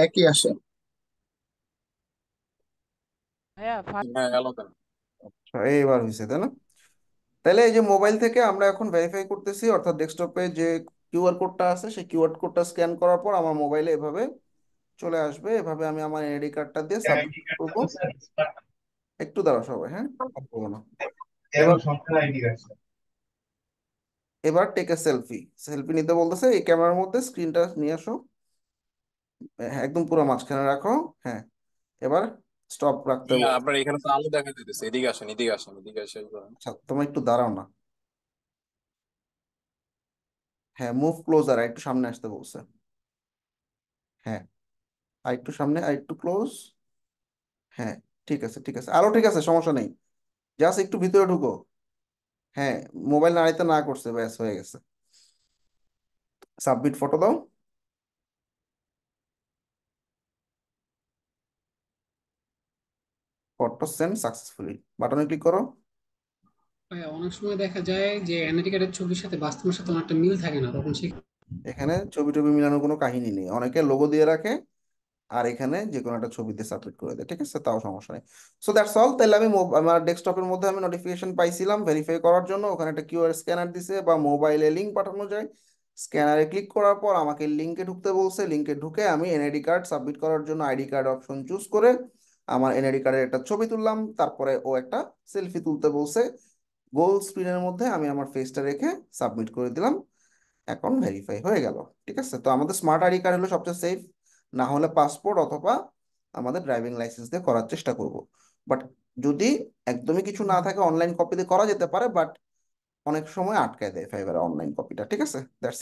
একই আসে। হ্যাঁ হ্যাঁ, গেল কেন? এইবার হয়েছে তাই না? তাহলে এই যে মোবাইল থেকে আমরা এখন ভেরিফাই করতেছি, অর্থাৎ ডেস্কটপে যে কিউআর কোডটা আছে সেই কিউআর কোডটা স্ক্যান করার পর আমার মোবাইলে এভাবে চলে আসবে। এভাবে আমি আমার এনআইডি কার্ডটা দিয়ে সাবমিট করবো। একটু দাঁড়াও সবাই, হ্যাঁ, আর বলো না। এবার এবার টেক এ সেলফি। সেলফি নিতে বলতেছে, এই ক্যামেরার মধ্যে স্ক্রিনটা নিয়ে আসো। হ্যাঁ, একদম পুরো মাঝখানে রাখো। হ্যাঁ, এবার স্টপ রাখতে ইয়া, বলছে। আপনার এখানে তো আলো দেখা দিতেছে, এদিকে আসেন, এদিকে আসেন, এদিকে এসে ই করেন। আচ্ছা, তোমার একটু দাঁড়াও না। হ্যাঁ, মুভ ক্লোজার, একটু সামনে আসতে বলছে। হ্যাঁ, আর একটু সামনে, আর একটু ক্লোজ। হ্যাঁ, ঠিক আছে ঠিক আছে, আরো ঠিক আছে, সমস্যা নেই। জাস্ট একটু ভিতরে ঢুকো। হ্যাঁ, মোবাইল নাড়াইতে না করছে, ব্যাস হয়ে গেছে। সাবমিট ফটো দাও। ফটো সেন্ড সাকসেসফুলি, বাটনে ক্লিক করো। অনেক সময় দেখা যায় যে এনআইডি কার্ডের ছবির সাথে বাস্তবের সাথে অনেকটা মিল থাকে না, তখন সে এখানে ছবি টবি মিলানোর কোনো কাহিনী নেই, অনেকে লোগো দিয়ে রাখে আর এখানে যে কোনো একটা ছবিতে সাবমিট করে দেয়, ঠিক আছে, তাও সমস্যা নেই। So that's all. তাহলে আমি আমার ডেস্কটপের মধ্যে আমি নোটিফিকেশন পাইছিলাম ভেরিফাই করার জন্য, ওখানে একটা কিউআর স্ক্যানার দিছে বা মোবাইলে লিঙ্ক পাঠানো যায়। স্ক্যানারে ক্লিক করার পর আমাকে লিঙ্কে ঢুকতে বলছে, লিঙ্কে ঢুকে আমি এনআইডি কার্ড সাবমিট করার জন্য আইডি কার্ড অপশন চুজ করে আমার এনআইডি কার্ডের একটা ছবি তুললাম, তারপরে ও একটা সেলফি তুলতে বলছে। গোল স্ক্রিনের মধ্যে আমি আমার ফেসটা রেখে সাবমিট করে দিলাম। এখন ভেরিফাই হয়ে গেল। ঠিক আছে, তো আমাদের স্মার্ট আইডি কার্ড হলো সবচেয়ে সেফ। না হলে পাসপোর্ট অথবা আমাদের ড্রাইভিং লাইসেন্স দিয়ে করার চেষ্টা করব। বাট যদি একদমই কিছু না থাকে অনলাইন কপিতে করা যেতে পারে, বাট অনেক সময় আটকায় দেয় ফাইবারে অনলাইন কপিটা। ঠিক আছে, দ্যাটস